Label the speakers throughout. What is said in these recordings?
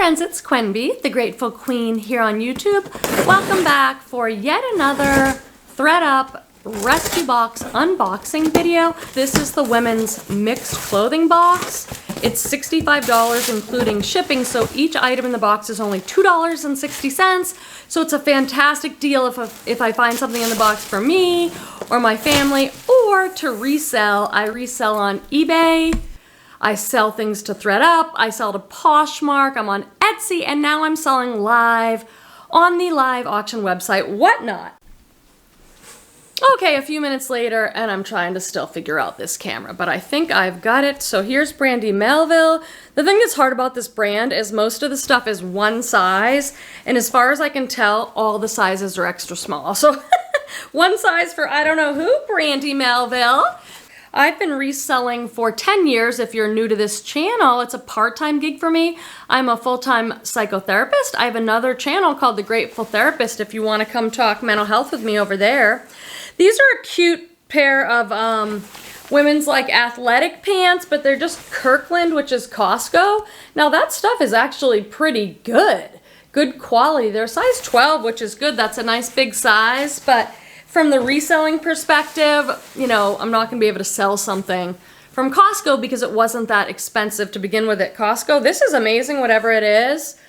Speaker 1: friends, it's Quenby, the Grateful Queen here on YouTube. Welcome back for yet another Thredup Rescue Box unboxing video. This is the women's mixed clothing box. It's $65 including shipping, so each item in the box is only $2.60. So it's a fantastic deal if I find something in the box for me or my family or to resell. I resell on eBay. I sell things to Thredup, I sell to Poshmark, I'm on Etsy, and now I'm selling live on the live auction website, Whatnot. Okay, a few minutes later, and I'm trying to still figure out this camera, but I think I've got it. So here's Brandy Melville. The thing that's hard about this brand is most of the stuff is one size, and as far as I can tell, all the sizes are extra small. So one size for I don't know who, Brandy Melville. I've been reselling for 10 years. If you're new to this channel, it's a part-time gig for me. I'm a full-time psychotherapist. I have another channel called The Grateful Therapist if you want to come talk mental health with me over there. These are a cute pair of women's like athletic pants, but they're just Kirkland, which is Costco. Now that stuff is actually pretty good. Good quality. They're size 12, which is good. That's a nice big size, but from the reselling perspective, you know, I'm not going to be able to sell something from Costco because it wasn't that expensive to begin with at Costco. This is amazing, whatever it is.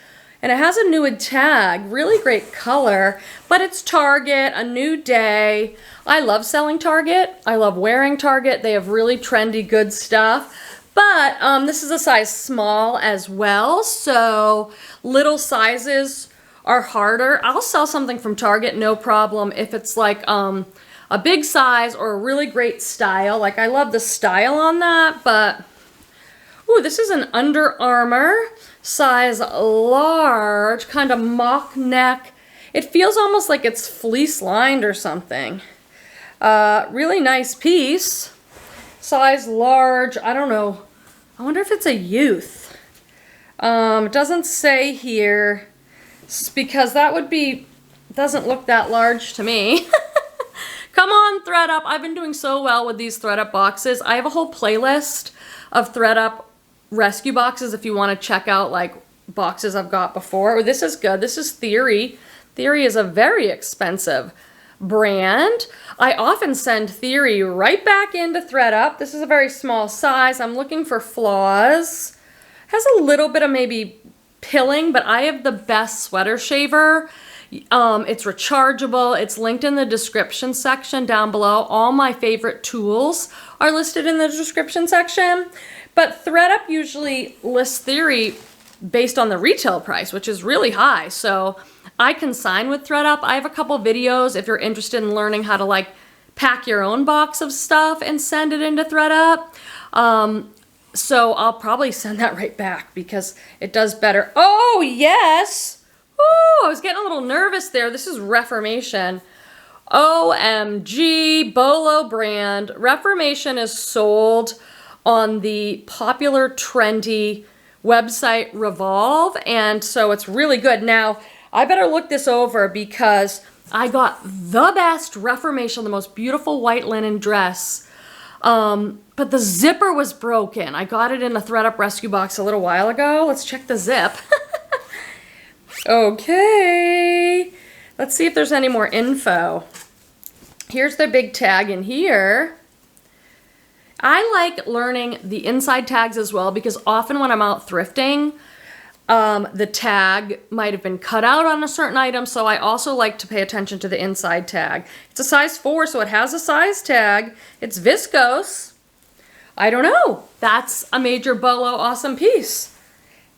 Speaker 1: And it has a nude tag, really great color, but it's Target, a new day. I love selling Target. I love wearing Target. They have really trendy, good stuff. But this is a size small as well, so little sizes are harder. I'll sell something from Target, no problem, if it's like a big size or a really great style. Like I love the style on that, but ooh, this is an Under Armour size large, kind of mock neck. It feels almost like it's fleece lined or something. Really nice piece. Size large, I don't know. I wonder if it's a youth. It doesn't say here, because that would be, doesn't look that large to me. Come on, Thredup. I've been doing so well with these Thredup boxes. I have a whole playlist of Thredup rescue boxes if you want to check out like boxes I've got before. This is good. This is Theory. Theory is a very expensive brand. I often send Theory right back into Thredup. This is a very small size. I'm looking for flaws. Has a little bit of maybe pilling, but I have the best sweater shaver. It's rechargeable. It's linked in the description section down below. All my favorite tools are listed in the description section. But Thredup usually lists Theory based on the retail price, which is really high. So I consign with Thredup. I have a couple videos if you're interested in learning how to like pack your own box of stuff and send it into Thredup. So I'll probably send that right back because it does better. Oh, yes. Oh, I was getting a little nervous there. This is Reformation. OMG, Bolo brand. Reformation is sold on the popular, trendy website Revolve, and so it's really good. Now, I better look this over because I got the best Reformation, the most beautiful white linen dress. But the zipper was broken. I got it in a Thredup rescue box a little while ago. Let's check the zip. Okay. Let's see if there's any more info. Here's the big tag in here. I like learning the inside tags as well because often when I'm out thrifting, the tag might have been cut out on a certain item, so I also like to pay attention to the inside tag. It's a size 4, so it has a size tag. It's viscose. I don't know. That's a major Bolo awesome piece.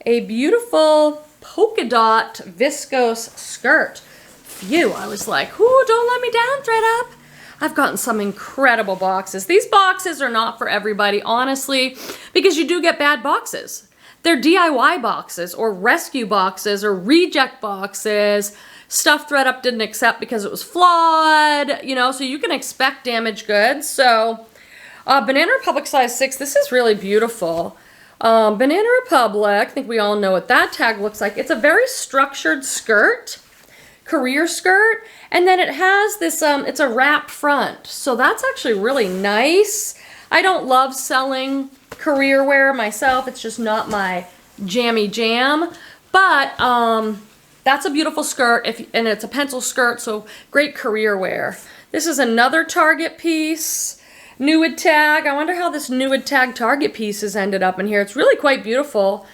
Speaker 1: A beautiful polka dot viscose skirt. Phew, I was like, ooh, don't let me down, Thredup. I've gotten some incredible boxes. These boxes are not for everybody, honestly, because you do get bad boxes. They're DIY boxes or rescue boxes or reject boxes, stuff Thredup didn't accept because it was flawed, you know, so you can expect damaged goods. So Banana Republic size 6, this is really beautiful. Banana Republic, I think we all know what that tag looks like. It's a very structured skirt, career skirt, and then it has this, it's a wrap front. So that's actually really nice. I don't love selling career wear myself. It's just not my jammy jam. But that's a beautiful skirt, and it's a pencil skirt, so great career wear. This is another Target piece, Nude Tag. I wonder how this Nude Tag Target piece has ended up in here. It's really quite beautiful.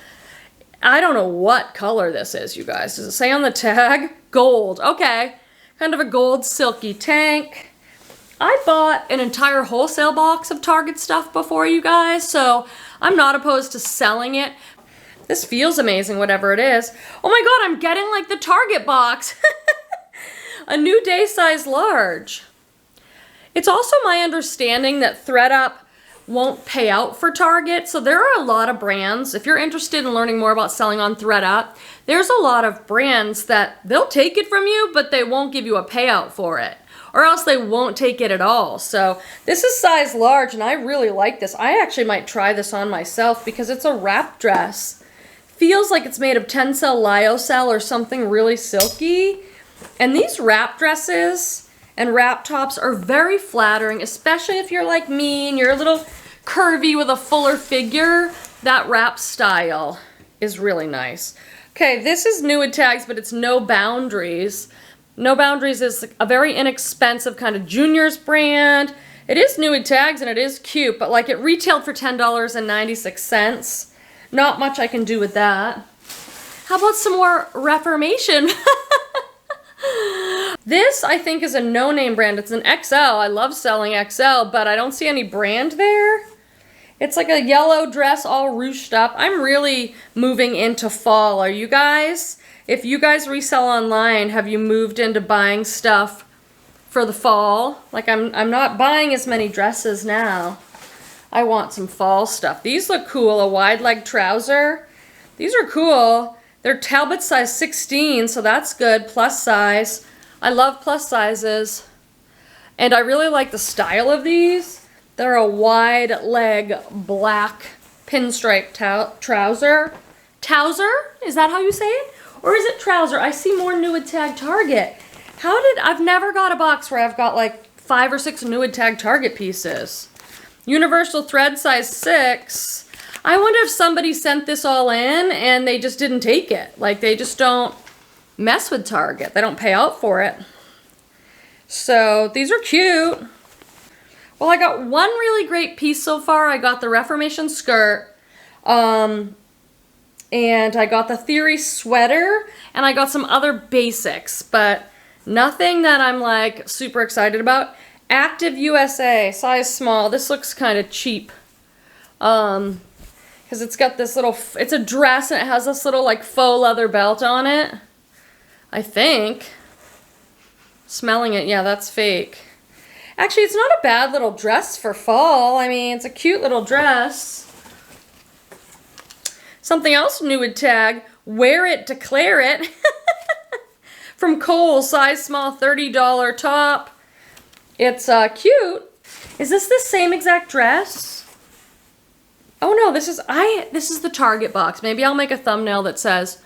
Speaker 1: I don't know what color this is, you guys. Does it say on the tag? Gold. Okay. Kind of a gold silky tank. I bought an entire wholesale box of Target stuff before, you guys, so I'm not opposed to selling it. This feels amazing, whatever it is. Oh my god, I'm getting like the Target box. A new day size large. It's also my understanding that Thredup won't pay out for Target, so there are a lot of brands. If you're interested in learning more about selling on Thredup, there's a lot of brands that they'll take it from you, but they won't give you a payout for it, or else they won't take it at all. So this is size large, and I really like this. I actually might try this on myself because it's a wrap dress. Feels like it's made of Tencel lyocell or something really silky. And these wrap dresses and wrap tops are very flattering, especially if you're like me and you're a little curvy with a fuller figure. That wrap style is really nice. Okay, this is Nude Tags, but it's No Boundaries. No Boundaries is a very inexpensive kind of juniors brand. It is Nude Tags and it is cute, but like it retailed for $10.96. Not much I can do with that. How about some more Reformation? This, I think, is a no-name brand. It's an XL. I love selling XL, but I don't see any brand there. It's like a yellow dress all ruched up. I'm really moving into fall. Are you guys? If you guys resell online, have you moved into buying stuff for the fall? Like I'm not buying as many dresses now. I want some fall stuff. These look cool. A wide leg trouser. These are cool. They're Talbot size 16, so that's good. Plus size. I love plus sizes. And I really like the style of these. They're a wide leg black pinstripe trouser. Trouser? Is that how you say it? Or is it trouser? I see more Nude Tag Target. I've never got a box where I've got like 5 or 6 Nude Tag Target pieces. Universal thread size 6. I wonder if somebody sent this all in and they just didn't take it. Like they just don't mess with Target. They don't pay out for it. So these are cute. Well, I got one really great piece so far. I got the Reformation skirt. And I got the Theory sweater. And I got some other basics. But nothing that I'm like super excited about. Active USA, size small. This looks kind of cheap. Because it's got this little, it's a dress and it has this little like faux leather belt on it. I think. Smelling it, yeah, that's fake. Actually, it's not a bad little dress for fall. I mean, it's a cute little dress. Something else Nude Tag, Wear It, Declare It. From Kohl's, size small, $30 top. It's cute. Is this the same exact dress? Oh no, this is the Target box. Maybe I'll make a thumbnail that says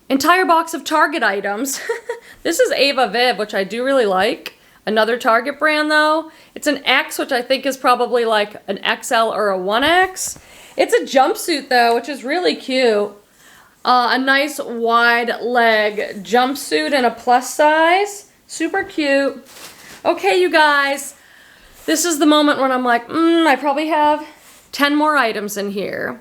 Speaker 1: entire box of Target items. This is Ava Viv, which I do really like. Another Target brand though. It's an X, which I think is probably like an XL or a 1X. It's a jumpsuit though, which is really cute. A nice wide leg jumpsuit in a plus size. Super cute. Okay, you guys. This is the moment when I'm like, I probably have 10 more items in here.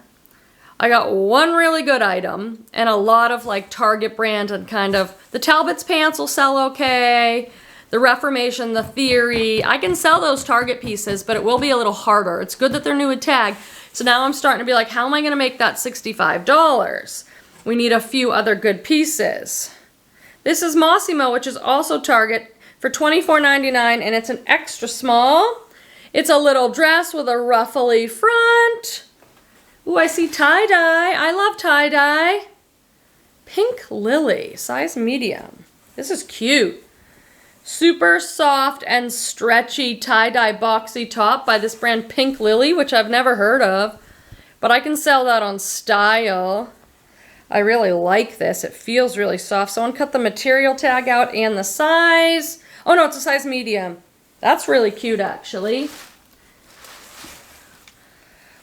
Speaker 1: I got one really good item and a lot of like Target brand and kind of, the Talbot's pants will sell okay. The Reformation, the Theory. I can sell those Target pieces, but it will be a little harder. It's good that they're Nude Tag. So now I'm starting to be like, how am I going to make that $65? We need a few other good pieces. This is Mossimo, which is also Target, for $24.99, and it's an extra small. It's a little dress with a ruffly front. Ooh, I see tie-dye. I love tie-dye. Pink Lily, size medium. This is cute. Super soft and stretchy tie-dye boxy top by this brand Pink Lily, which I've never heard of. But I can sell that on Style. I really like this. It feels really soft. Someone cut the material tag out and the size. Oh no, it's a size medium. That's really cute actually.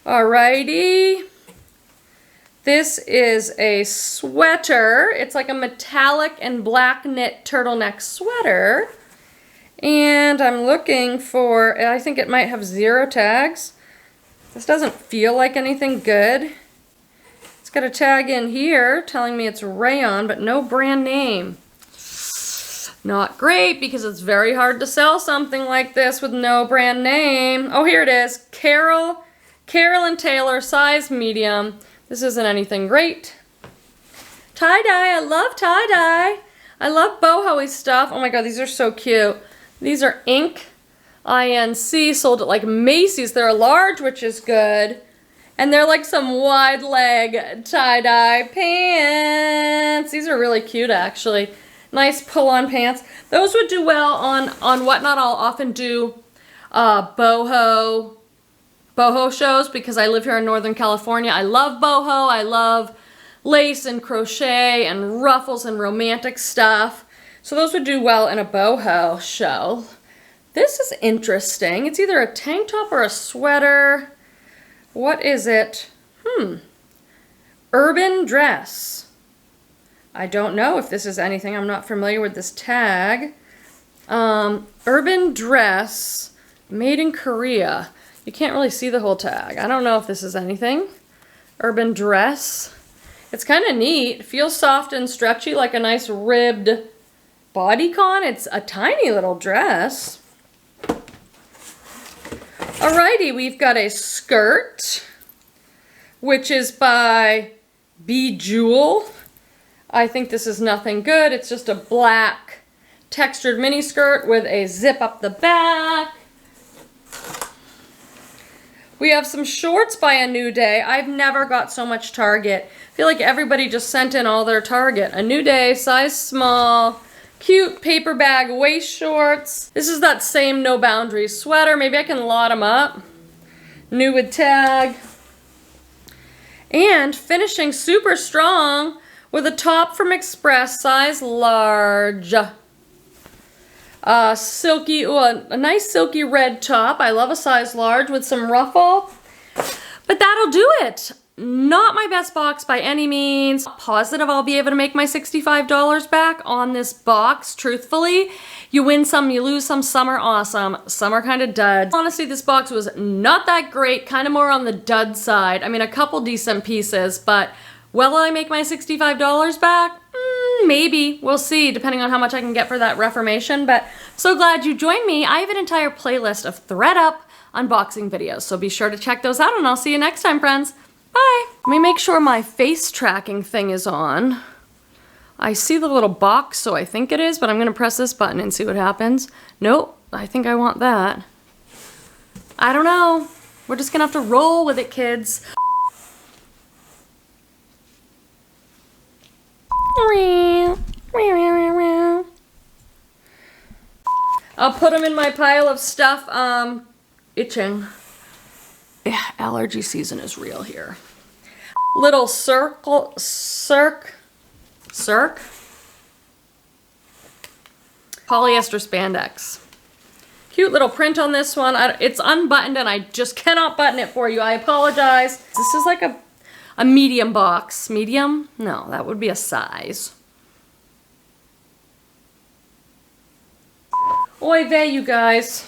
Speaker 1: Alrighty. This is a sweater. It's like a metallic and black knit turtleneck sweater. And I'm looking for, I think it might have 0 tags. This doesn't feel like anything good. It's got a tag in here telling me it's rayon, but no brand name. Not great, because it's very hard to sell something like this with no brand name. Oh, here it is. Carol and Taylor, size medium. This isn't anything great. Tie-dye. I love tie-dye. I love boho-y stuff. Oh my god, these are so cute. These are INC, sold at like Macy's. They're a large, which is good. And they're like some wide leg tie-dye pants. These are really cute, actually. Nice pull-on pants. Those would do well on Whatnot. I'll often do boho shows because I live here in Northern California. I love boho. I love lace and crochet and ruffles and romantic stuff. So those would do well in a boho show. This is interesting. It's either a tank top or a sweater. What is it? Urban dress. I don't know if this is anything. I'm not familiar with this tag. Urban dress, made in Korea. You can't really see the whole tag. I don't know if this is anything. Urban dress. It's kind of neat. Feels soft and stretchy, like a nice ribbed bodycon. It's a tiny little dress. Alrighty, we've got a skirt, which is by Bejewel. I think this is nothing good. It's just a black textured mini skirt with a zip up the back. We have some shorts by A New Day. I've never got so much Target. I feel like everybody just sent in all their Target. A New Day, size small, cute paper bag waist shorts. This is that same No Boundaries sweater. Maybe I can lot them up. New with tag. And finishing super strong with a top from Express, size large. Silky, a nice silky red top. I love a size large with some ruffle. But that'll do it. Not my best box by any means. Positive I'll be able to make my $65 back on this box, truthfully. You win some, you lose some. Some are awesome, some are kind of duds. Honestly, this box was not that great, kind of more on the dud side. I mean, a couple decent pieces, but will I make my $65 back? Maybe. We'll see, depending on how much I can get for that Reformation. But so glad you joined me. I have an entire playlist of Thredup unboxing videos, so be sure to check those out, and I'll see you next time, friends. Bye. Let me make sure my face tracking thing is on. I see the little box, so I think it is, but I'm going to press this button and see what happens. Nope, I think I want that. I don't know. We're just going to have to roll with it, kids. I'll put them in my pile of stuff. Itching. Yeah, allergy season is real here. Little circ? Polyester spandex. Cute little print on this one. It's unbuttoned and I just cannot button it for you. I apologize. This is like a medium box. Medium? No, that would be a size. Oy vey, you guys.